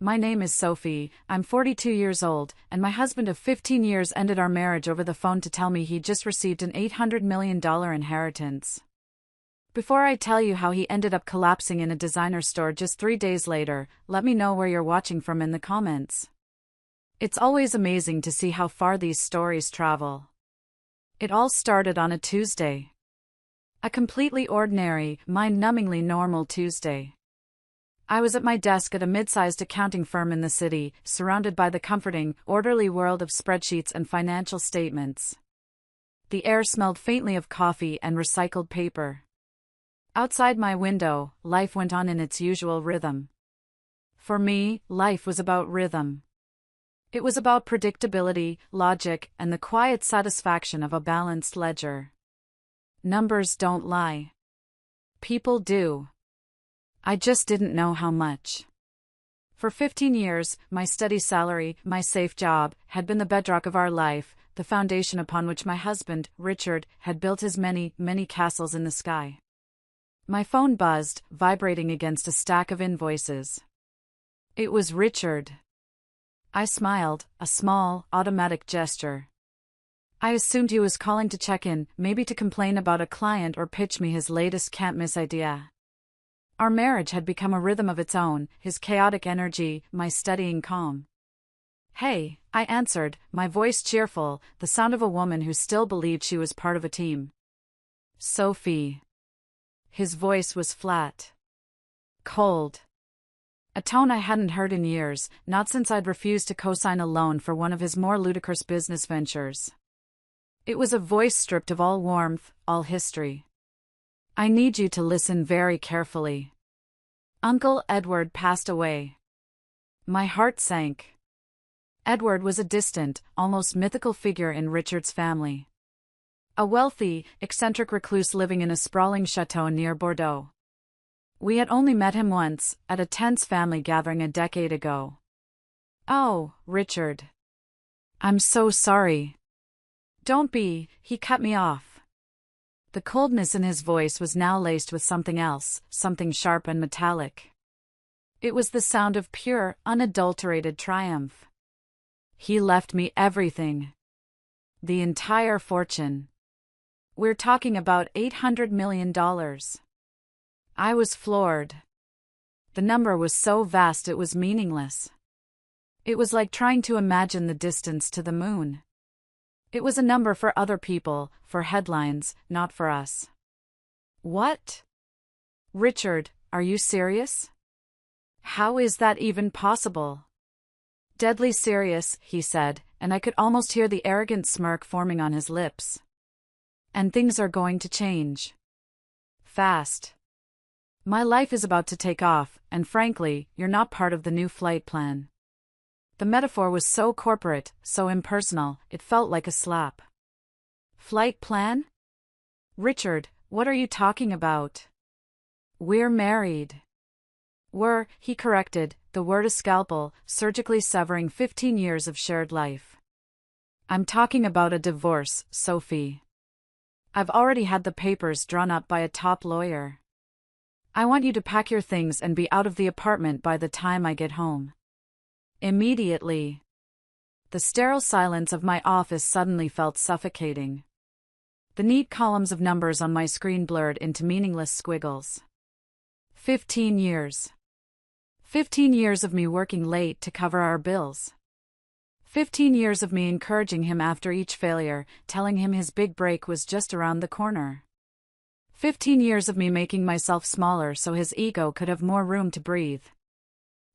My name is Sophie, I'm 42 years old, and my husband of 15 years ended our marriage over the phone to tell me he just received an $800 million inheritance. Before I tell you how he ended up collapsing in a designer store just 3 days later, let me know where you're watching from in the comments. It's always amazing to see how far these stories travel. It all started on a Tuesday. A completely ordinary, mind-numbingly normal Tuesday. I was at my desk at a mid-sized accounting firm in the city, surrounded by the comforting, orderly world of spreadsheets and financial statements. The air smelled faintly of coffee and recycled paper. Outside my window, life went on in its usual rhythm. For me, life was about rhythm. It was about predictability, logic, and the quiet satisfaction of a balanced ledger. Numbers don't lie. People do. I just didn't know how much. For 15 years, my steady salary, my safe job, had been the bedrock of our life, the foundation upon which my husband, Richard, had built his many, many castles in the sky. My phone buzzed, vibrating against a stack of invoices. It was Richard. I smiled, a small, automatic gesture. I assumed he was calling to check in, maybe to complain about a client or pitch me his latest can't-miss idea. Our marriage had become a rhythm of its own, his chaotic energy, my steadying calm. "Hey," I answered, my voice cheerful, the sound of a woman who still believed she was part of a team. "Sophie." His voice was flat. Cold. A tone I hadn't heard in years, not since I'd refused to co-sign a loan for one of his more ludicrous business ventures. It was a voice stripped of all warmth, all history. "I need you to listen very carefully. Uncle Edward passed away." My heart sank. Edward was a distant, almost mythical figure in Richard's family. A wealthy, eccentric recluse living in a sprawling chateau near Bordeaux. We had only met him once, at a tense family gathering a decade ago. "Oh, Richard. I'm so sorry." "Don't be," he cut me off. The coldness in his voice was now laced with something else, something sharp and metallic. It was the sound of pure, unadulterated triumph. "He left me everything. The entire fortune. We're talking about $800 million. I was floored. The number was so vast it was meaningless. It was like trying to imagine the distance to the moon. It was a number for other people, for headlines, not for us. "What? Richard, are you serious? How is that even possible?" "Deadly serious," he said, and I could almost hear the arrogant smirk forming on his lips. "And things are going to change. Fast. My life is about to take off, and frankly, you're not part of the new flight plan." The metaphor was so corporate, so impersonal, it felt like a slap. "Flight plan? Richard, what are you talking about?" "We're married." He corrected, the word a scalpel, surgically severing 15 years of shared life. "I'm talking about a divorce, Sophie. I've already had the papers drawn up by a top lawyer. I want you to pack your things and be out of the apartment by the time I get home. Immediately." The sterile silence of my office suddenly felt suffocating. The neat columns of numbers on my screen blurred into meaningless squiggles. 15 years. 15 years of me working late to cover our bills. 15 years of me encouraging him after each failure, telling him his big break was just around the corner. 15 years of me making myself smaller so his ego could have more room to breathe.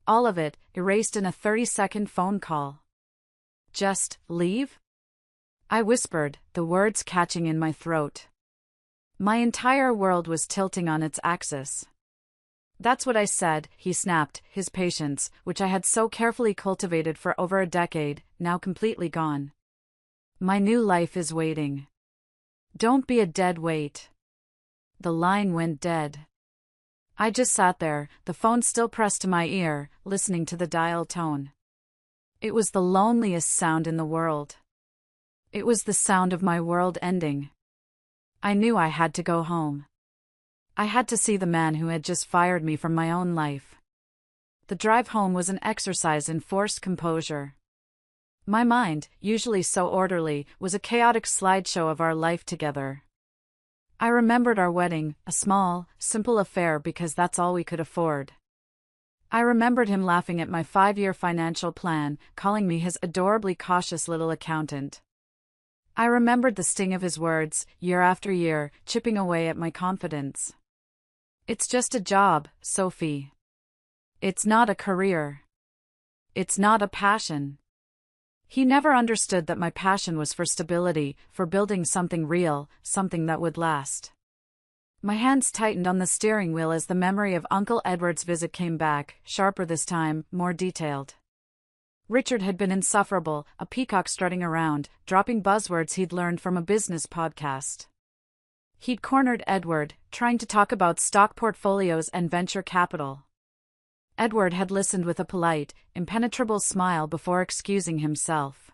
All of it, erased in a 30-second phone call. "Just leave?" I whispered, the words catching in my throat. My entire world was tilting on its axis. "That's what I said," he snapped, his patience, which I had so carefully cultivated for over a decade, now completely gone. "My new life is waiting. Don't be a dead weight." The line went dead. I just sat there, the phone still pressed to my ear, listening to the dial tone. It was the loneliest sound in the world. It was the sound of my world ending. I knew I had to go home. I had to see the man who had just fired me from my own life. The drive home was an exercise in forced composure. My mind, usually so orderly, was a chaotic slideshow of our life together. I remembered our wedding, a small, simple affair because that's all we could afford. I remembered him laughing at my 5-year financial plan, calling me his adorably cautious little accountant. I remembered the sting of his words, year after year, chipping away at my confidence. It's just a job, Sophie. It's not a career. It's not a passion. He never understood that my passion was for stability, for building something real, something that would last. My hands tightened on the steering wheel as the memory of Uncle Edward's visit came back, sharper this time, more detailed. Richard had been insufferable, a peacock strutting around, dropping buzzwords he'd learned from a business podcast. He'd cornered Edward, trying to talk about stock portfolios and venture capital. Edward had listened with a polite, impenetrable smile before excusing himself.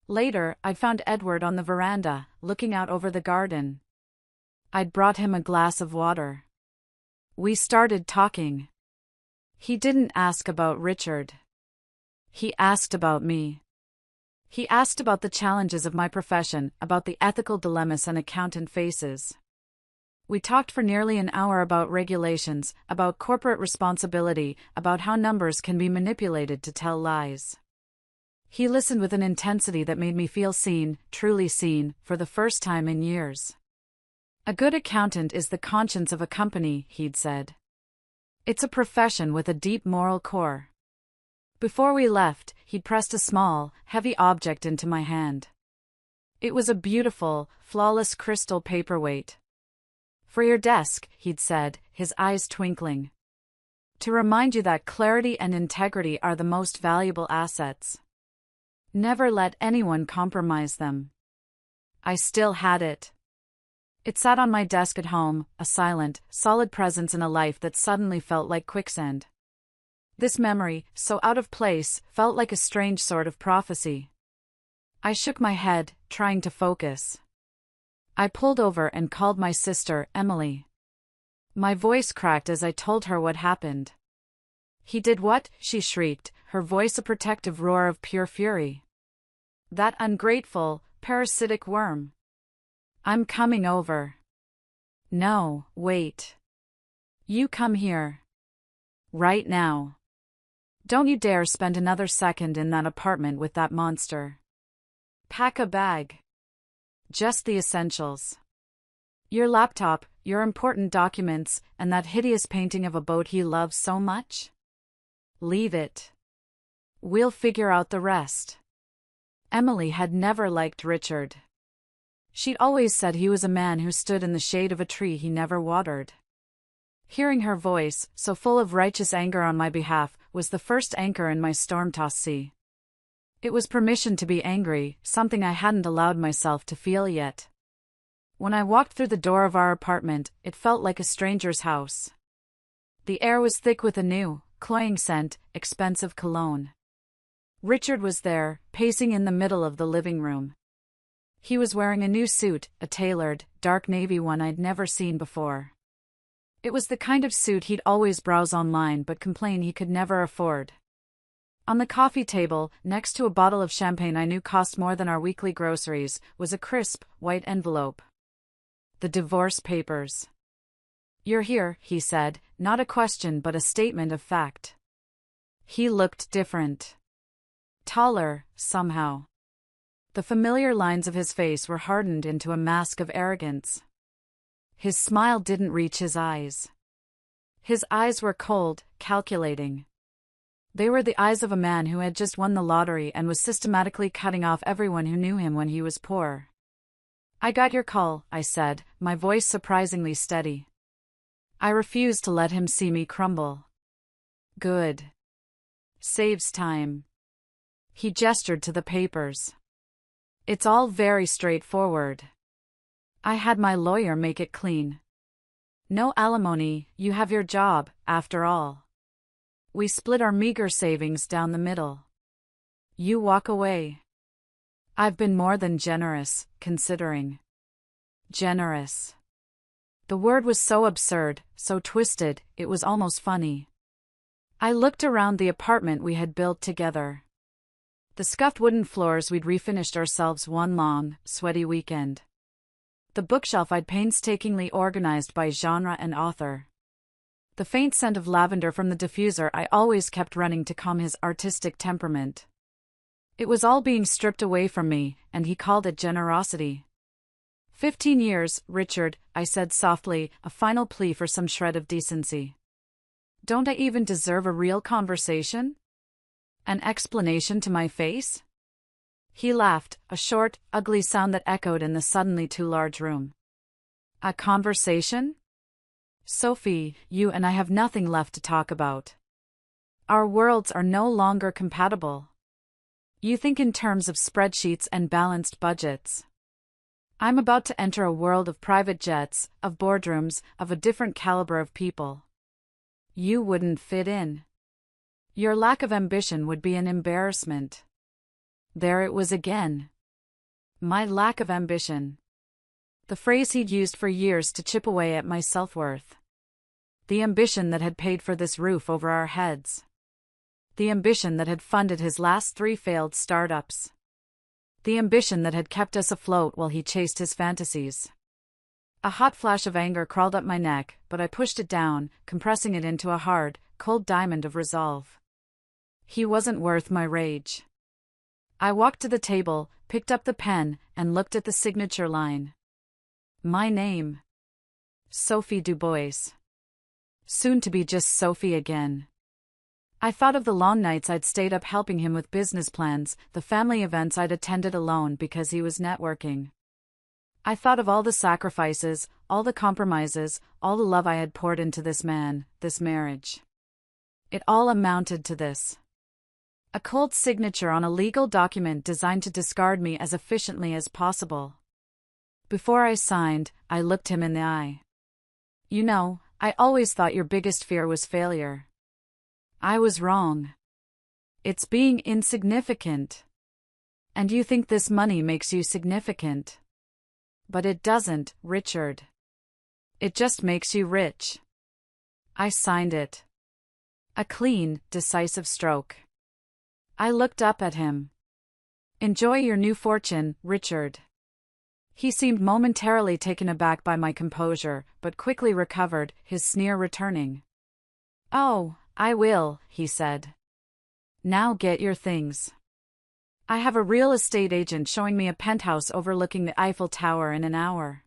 Later, I found Edward on the veranda, looking out over the garden. I'd brought him a glass of water. We started talking. He didn't ask about Richard. He asked about me. He asked about the challenges of my profession, about the ethical dilemmas an accountant faces. We talked for nearly an hour about regulations, about corporate responsibility, about how numbers can be manipulated to tell lies. He listened with an intensity that made me feel seen, truly seen, for the first time in years. A good accountant is the conscience of a company, he'd said. It's a profession with a deep moral core. Before we left, he'd pressed a small, heavy object into my hand. It was a beautiful, flawless crystal paperweight. For your desk, he'd said, his eyes twinkling. To remind you that clarity and integrity are the most valuable assets. Never let anyone compromise them. I still had it. It sat on my desk at home, a silent, solid presence in a life that suddenly felt like quicksand. This memory, so out of place, felt like a strange sort of prophecy. I shook my head, trying to focus. I pulled over and called my sister, Emily. My voice cracked as I told her what happened. He did what? She shrieked, her voice a protective roar of pure fury. That ungrateful, parasitic worm. I'm coming over. No, wait. You come here. Right now. Don't you dare spend another second in that apartment with that monster. Pack a bag. Just the essentials. Your laptop, your important documents, and that hideous painting of a boat he loves so much? Leave it. We'll figure out the rest. Emily had never liked Richard. She'd always said he was a man who stood in the shade of a tree he never watered. Hearing her voice, so full of righteous anger on my behalf, was the first anchor in my storm-tossed sea. It was permission to be angry, something I hadn't allowed myself to feel yet. When I walked through the door of our apartment, it felt like a stranger's house. The air was thick with a new, cloying scent, expensive cologne. Richard was there, pacing in the middle of the living room. He was wearing a new suit, a tailored, dark navy one I'd never seen before. It was the kind of suit he'd always browse online but complain he could never afford. On the coffee table, next to a bottle of champagne I knew cost more than our weekly groceries, was a crisp, white envelope. The divorce papers. You're here, he said, not a question but a statement of fact. He looked different. Taller, somehow. The familiar lines of his face were hardened into a mask of arrogance. His smile didn't reach his eyes. His eyes were cold, calculating. They were the eyes of a man who had just won the lottery and was systematically cutting off everyone who knew him when he was poor. I got your call, I said, my voice surprisingly steady. I refused to let him see me crumble. Good. Saves time. He gestured to the papers. It's all very straightforward. I had my lawyer make it clean. No alimony, you have your job, after all. We split our meager savings down the middle. You walk away. I've been more than generous, considering. Generous. The word was so absurd, so twisted, it was almost funny. I looked around the apartment we had built together. The scuffed wooden floors we'd refinished ourselves one long, sweaty weekend. The bookshelf I'd painstakingly organized by genre and author. The faint scent of lavender from the diffuser I always kept running to calm his artistic temperament. It was all being stripped away from me, and he called it generosity. 15 years, Richard, I said softly, a final plea for some shred of decency. Don't I even deserve a real conversation? An explanation to my face? He laughed, a short, ugly sound that echoed in the suddenly too large room. A conversation? Sophie, you and I have nothing left to talk about. Our worlds are no longer compatible. You think in terms of spreadsheets and balanced budgets. I'm about to enter a world of private jets, of boardrooms, of a different caliber of people. You wouldn't fit in. Your lack of ambition would be an embarrassment. There it was again. My lack of ambition. The phrase he'd used for years to chip away at my self-worth. The ambition that had paid for this roof over our heads. The ambition that had funded his last 3 failed startups. The ambition that had kept us afloat while he chased his fantasies. A hot flash of anger crawled up my neck, but I pushed it down, compressing it into a hard, cold diamond of resolve. He wasn't worth my rage. I walked to the table, picked up the pen, and looked at the signature line. My name. Sophie Dubois. Soon to be just Sophie again. I thought of the long nights I'd stayed up helping him with business plans, the family events I'd attended alone because he was networking. I thought of all the sacrifices, all the compromises, all the love I had poured into this man, this marriage. It all amounted to this. A cold signature on a legal document designed to discard me as efficiently as possible. Before I signed, I looked him in the eye. You know, I always thought your biggest fear was failure. I was wrong. It's being insignificant. And you think this money makes you significant. But it doesn't, Richard. It just makes you rich. I signed it. A clean, decisive stroke. I looked up at him. Enjoy your new fortune, Richard. He seemed momentarily taken aback by my composure, but quickly recovered, his sneer returning. Oh, I will, he said. Now get your things. I have a real estate agent showing me a penthouse overlooking the Eiffel Tower in an hour.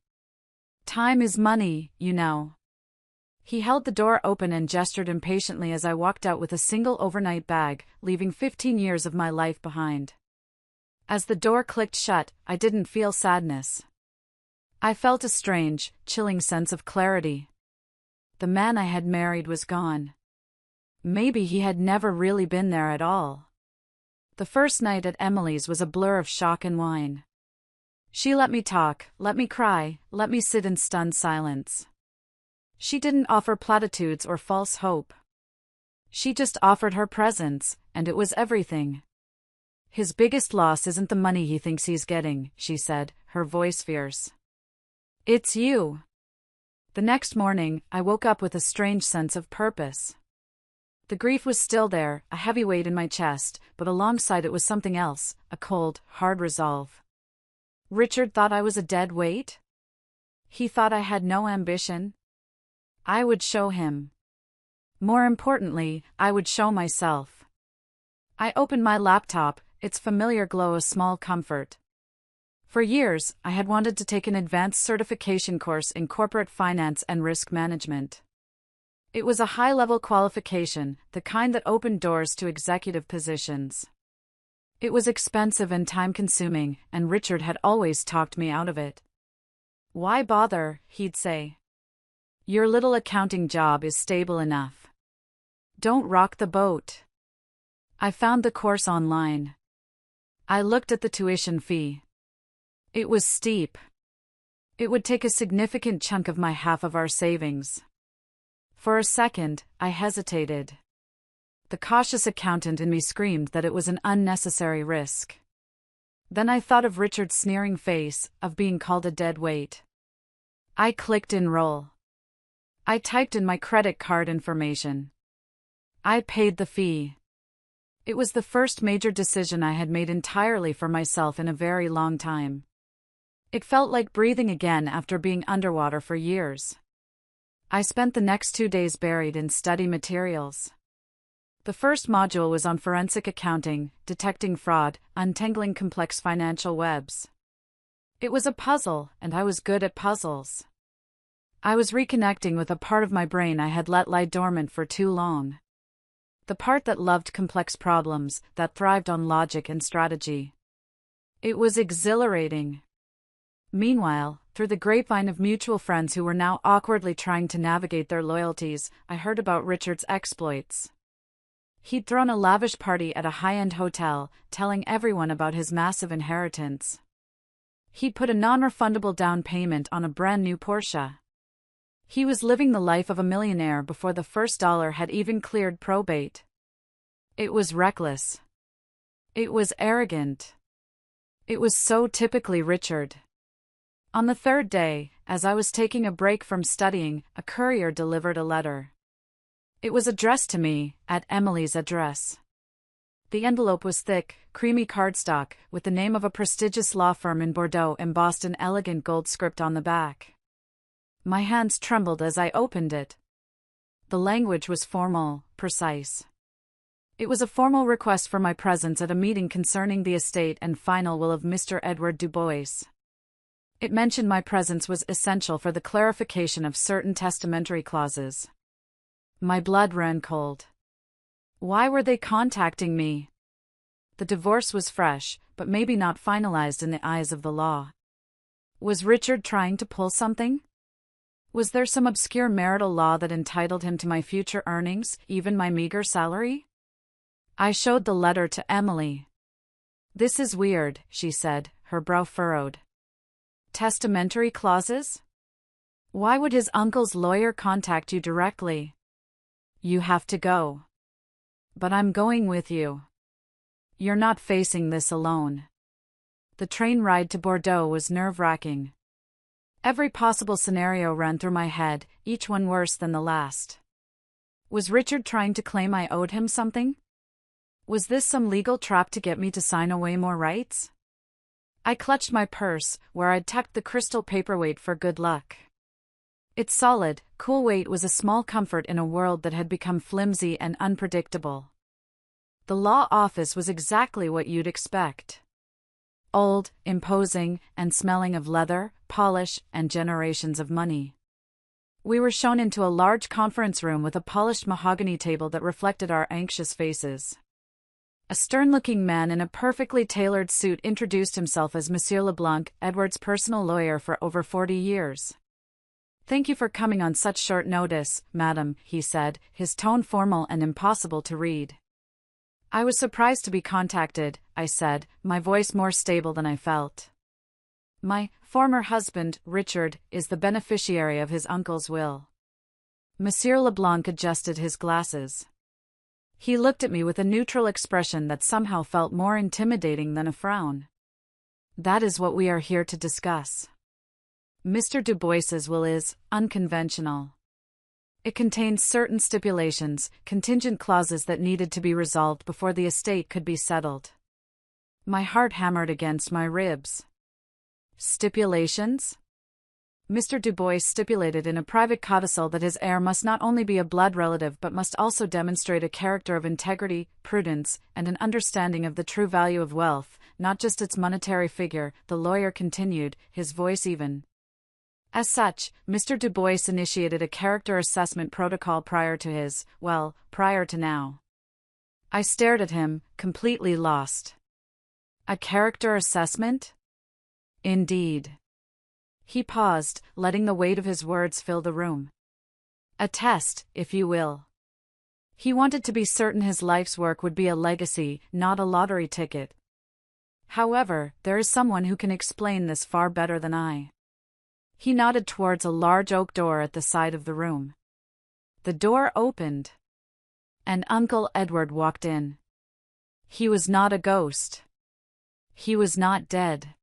Time is money, you know. He held the door open and gestured impatiently as I walked out with a single overnight bag, leaving 15 years of my life behind. As the door clicked shut, I didn't feel sadness. I felt a strange, chilling sense of clarity. The man I had married was gone. Maybe he had never really been there at all. The first night at Emily's was a blur of shock and wine. She let me talk, let me cry, let me sit in stunned silence. She didn't offer platitudes or false hope. She just offered her presence, and it was everything. His biggest loss isn't the money he thinks he's getting, she said, her voice fierce. It's you. The next morning, I woke up with a strange sense of purpose. The grief was still there, a heavy weight in my chest, but alongside it was something else, a cold, hard resolve. Richard thought I was a dead weight? He thought I had no ambition? I would show him. More importantly, I would show myself. I opened my laptop, its familiar glow a small comfort. For years, I had wanted to take an advanced certification course in corporate finance and risk management. It was a high-level qualification, the kind that opened doors to executive positions. It was expensive and time-consuming, and Richard had always talked me out of it. Why bother, he'd say. Your little accounting job is stable enough. Don't rock the boat. I found the course online. I looked at the tuition fee. It was steep. It would take a significant chunk of my half of our savings. For a second, I hesitated. The cautious accountant in me screamed that it was an unnecessary risk. Then I thought of Richard's sneering face, of being called a dead weight. I clicked enroll. I typed in my credit card information. I paid the fee. It was the first major decision I had made entirely for myself in a very long time. It felt like breathing again after being underwater for years. I spent the next 2 days buried in study materials. The first module was on forensic accounting, detecting fraud, untangling complex financial webs. It was a puzzle, and I was good at puzzles. I was reconnecting with a part of my brain I had let lie dormant for too long. The part that loved complex problems, that thrived on logic and strategy. It was exhilarating. Meanwhile, through the grapevine of mutual friends who were now awkwardly trying to navigate their loyalties, I heard about Richard's exploits. He'd thrown a lavish party at a high-end hotel, telling everyone about his massive inheritance. He'd put a non-refundable down payment on a brand-new Porsche. He was living the life of a millionaire before the first dollar had even cleared probate. It was reckless. It was arrogant. It was so typically Richard. On the third day, as I was taking a break from studying, a courier delivered a letter. It was addressed to me, at Emily's address. The envelope was thick, creamy cardstock, with the name of a prestigious law firm in Bordeaux embossed in elegant gold script on the back. My hands trembled as I opened it. The language was formal, precise. It was a formal request for my presence at a meeting concerning the estate and final will of Mr. Edward Dubois. It mentioned my presence was essential for the clarification of certain testamentary clauses. My blood ran cold. Why were they contacting me? The divorce was fresh, but maybe not finalized in the eyes of the law. Was Richard trying to pull something? Was there some obscure marital law that entitled him to my future earnings, even my meager salary? I showed the letter to Emily. "This is weird," she said, her brow furrowed. "Testamentary clauses? Why would his uncle's lawyer contact you directly? You have to go. But I'm going with you. You're not facing this alone." The train ride to Bordeaux was nerve-wracking. Every possible scenario ran through my head, each one worse than the last. Was Richard trying to claim I owed him something? Was this some legal trap to get me to sign away more rights? I clutched my purse, where I'd tucked the crystal paperweight for good luck. Its solid, cool weight was a small comfort in a world that had become flimsy and unpredictable. The law office was exactly what you'd expect. Old, imposing, and smelling of leather, polish, and generations of money. We were shown into a large conference room with a polished mahogany table that reflected our anxious faces. A stern-looking man in a perfectly tailored suit introduced himself as Monsieur Leblanc, Edward's personal lawyer for over 40 years. "Thank you for coming on such short notice, madam," he said, his tone formal and impossible to read. "I was surprised to be contacted," I said, my voice more stable than I felt. "My former husband, Richard, is the beneficiary of his uncle's will." Monsieur Leblanc adjusted his glasses. He looked at me with a neutral expression that somehow felt more intimidating than a frown. "That is what we are here to discuss. Mr. Dubois's will is unconventional. It contained certain stipulations, contingent clauses that needed to be resolved before the estate could be settled." My heart hammered against my ribs. Stipulations? Mr. Dubois stipulated in a private codicil that his heir must not only be a blood relative but must also demonstrate a character of integrity, prudence, and an understanding of the true value of wealth, not just its monetary figure, the lawyer continued, his voice even. As such, Mr. Dubois initiated a character assessment protocol prior to now. I stared at him, completely lost. A character assessment? Indeed. He paused, letting the weight of his words fill the room. A test, if you will. He wanted to be certain his life's work would be a legacy, not a lottery ticket. However, there is someone who can explain this far better than I. He nodded towards a large oak door at the side of the room. The door opened, and Uncle Edward walked in. He was not a ghost. He was not dead.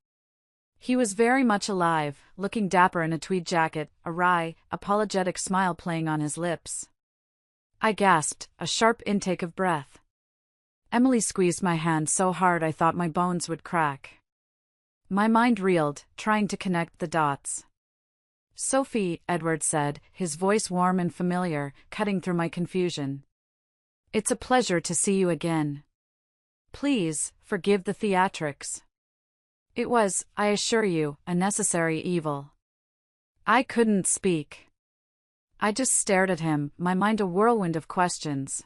He was very much alive, looking dapper in a tweed jacket, a wry, apologetic smile playing on his lips. I gasped, a sharp intake of breath. Emily squeezed my hand so hard I thought my bones would crack. My mind reeled, trying to connect the dots. "Sophie," Edward said, his voice warm and familiar, cutting through my confusion. "It's a pleasure to see you again. Please, forgive the theatrics. It was, I assure you, a necessary evil." I couldn't speak. I just stared at him, my mind a whirlwind of questions.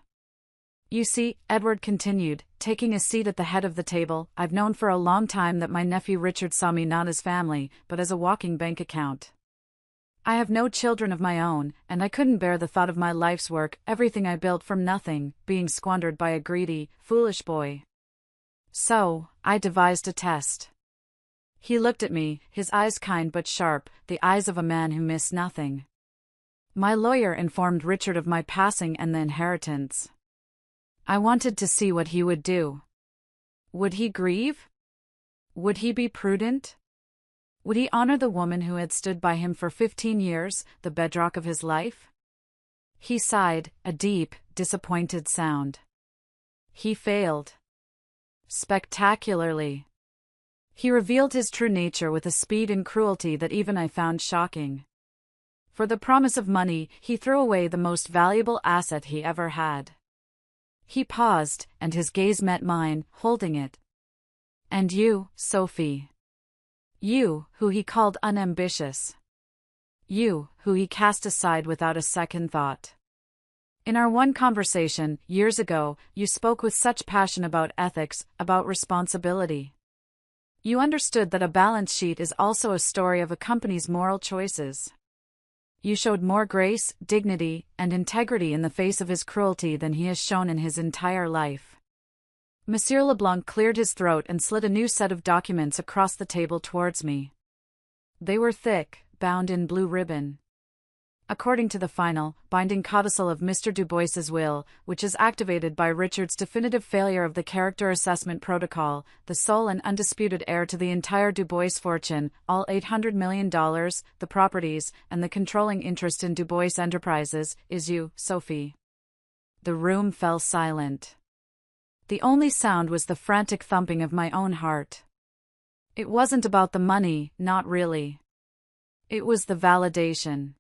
"You see," Edward continued, taking a seat at the head of the table, "I've known for a long time that my nephew Richard saw me not as family, but as a walking bank account. I have no children of my own, and I couldn't bear the thought of my life's work, everything I built from nothing, being squandered by a greedy, foolish boy. So, I devised a test." He looked at me, his eyes kind but sharp, the eyes of a man who missed nothing. "My lawyer informed Richard of my passing and the inheritance. I wanted to see what he would do. Would he grieve? Would he be prudent? Would he honor the woman who had stood by him for 15 years, the bedrock of his life?" He sighed, a deep, disappointed sound. "He failed. Spectacularly. He revealed his true nature with a speed and cruelty that even I found shocking. For the promise of money, he threw away the most valuable asset he ever had." He paused, and his gaze met mine, holding it. "And you, Sophie. You, who he called unambitious. You, who he cast aside without a second thought. In our one conversation, years ago, you spoke with such passion about ethics, about responsibility. You understood that a balance sheet is also a story of a company's moral choices. You showed more grace, dignity, and integrity in the face of his cruelty than he has shown in his entire life." Monsieur Leblanc cleared his throat and slid a new set of documents across the table towards me. They were thick, bound in blue ribbon. According to the final, binding codicil of Mr. Dubois's will, which is activated by Richard's definitive failure of the character assessment protocol, the sole and undisputed heir to the entire Dubois fortune, all $800 million, the properties, and the controlling interest in Dubois Enterprises, is you, Sophie. The room fell silent. The only sound was the frantic thumping of my own heart. It wasn't about the money, not really. It was the validation.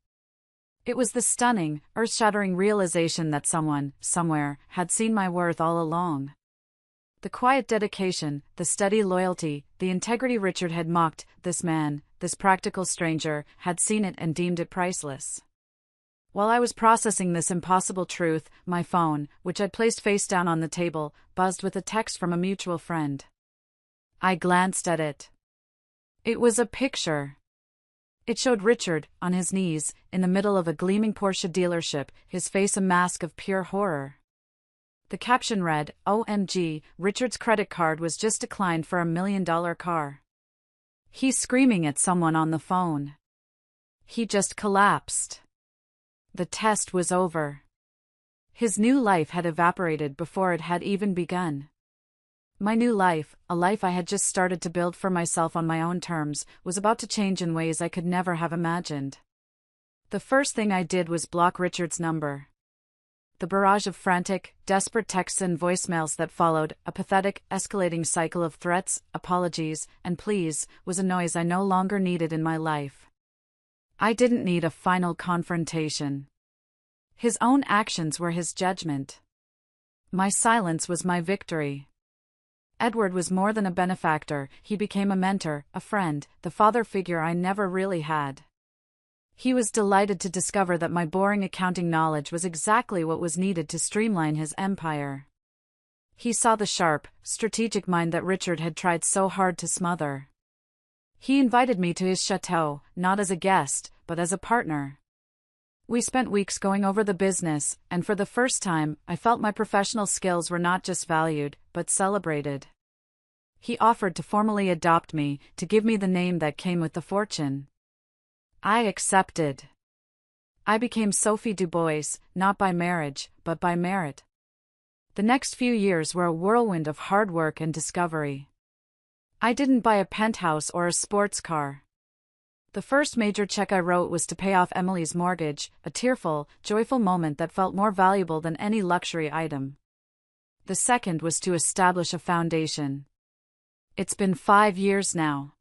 It was the stunning, earth-shattering realization that someone, somewhere, had seen my worth all along. The quiet dedication, the steady loyalty, the integrity Richard had mocked, this man, this practical stranger, had seen it and deemed it priceless. While I was processing this impossible truth, my phone, which I'd placed face down on the table, buzzed with a text from a mutual friend. I glanced at it. It was a picture. It showed Richard, on his knees, in the middle of a gleaming Porsche dealership, his face a mask of pure horror. The caption read, "OMG, Richard's credit card was just declined for $1 million car. He's screaming at someone on the phone. He just collapsed." The test was over. His new life had evaporated before it had even begun. My new life, a life I had just started to build for myself on my own terms, was about to change in ways I could never have imagined. The first thing I did was block Richard's number. The barrage of frantic, desperate texts and voicemails that followed, a pathetic, escalating cycle of threats, apologies, and pleas, was a noise I no longer needed in my life. I didn't need a final confrontation. His own actions were his judgment. My silence was my victory. Edward was more than a benefactor, he became a mentor, a friend, the father figure I never really had. He was delighted to discover that my boring accounting knowledge was exactly what was needed to streamline his empire. He saw the sharp, strategic mind that Richard had tried so hard to smother. He invited me to his chateau, not as a guest, but as a partner. We spent weeks going over the business, and for the first time, I felt my professional skills were not just valued, but celebrated. He offered to formally adopt me, to give me the name that came with the fortune. I accepted. I became Sophie Dubois, not by marriage, but by merit. The next few years were a whirlwind of hard work and discovery. I didn't buy a penthouse or a sports car. The first major check I wrote was to pay off Emily's mortgage, a tearful, joyful moment that felt more valuable than any luxury item. The second was to establish a foundation. It's been 5 years now.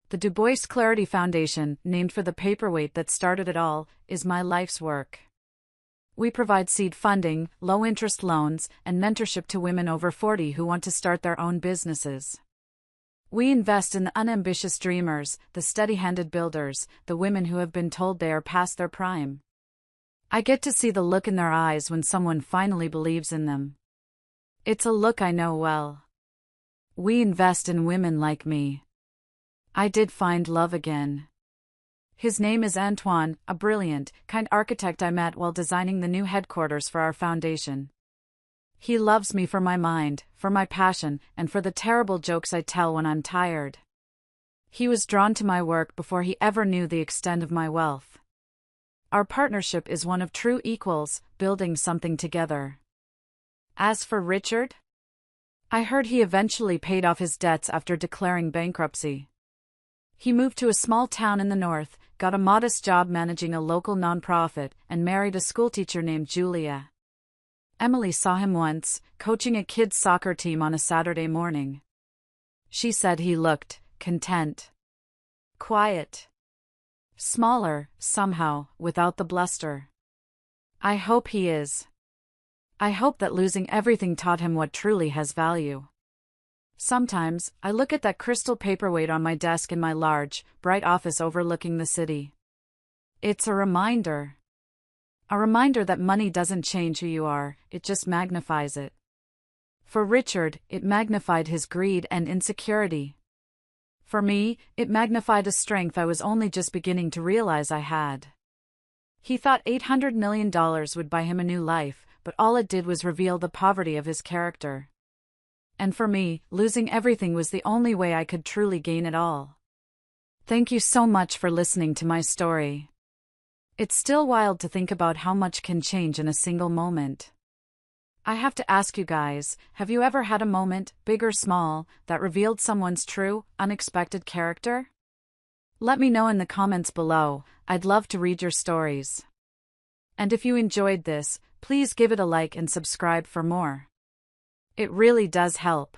The Du Bois Clarity Foundation, named for the paperweight that started it all, is my life's work. We provide seed funding, low-interest loans, and mentorship to women over 40 who want to start their own businesses. We invest in the unambitious dreamers, the steady-handed builders, the women who have been told they are past their prime. I get to see the look in their eyes when someone finally believes in them. It's a look I know well. We invest in women like me. I did find love again. His name is Antoine, a brilliant, kind architect I met while designing the new headquarters for our foundation. He loves me for my mind, for my passion, and for the terrible jokes I tell when I'm tired. He was drawn to my work before he ever knew the extent of my wealth. Our partnership is one of true equals, building something together. As for Richard, I heard he eventually paid off his debts after declaring bankruptcy. He moved to a small town in the north, got a modest job managing a local nonprofit, and married a schoolteacher named Julia. Emily saw him once, coaching a kids' soccer team on a Saturday morning. She said he looked content. Quiet. Smaller, somehow, without the bluster. I hope he is. I hope that losing everything taught him what truly has value. Sometimes, I look at that crystal paperweight on my desk in my large, bright office overlooking the city. It's a reminder. A reminder that money doesn't change who you are, it just magnifies it. For Richard, it magnified his greed and insecurity. For me, it magnified a strength I was only just beginning to realize I had. He thought $800 million would buy him a new life, but all it did was reveal the poverty of his character. And for me, losing everything was the only way I could truly gain it all. Thank you so much for listening to my story. It's still wild to think about how much can change in a single moment. I have to ask you guys, have you ever had a moment, big or small, that revealed someone's true, unexpected character? Let me know in the comments below, I'd love to read your stories. And if you enjoyed this, please give it a like and subscribe for more. It really does help.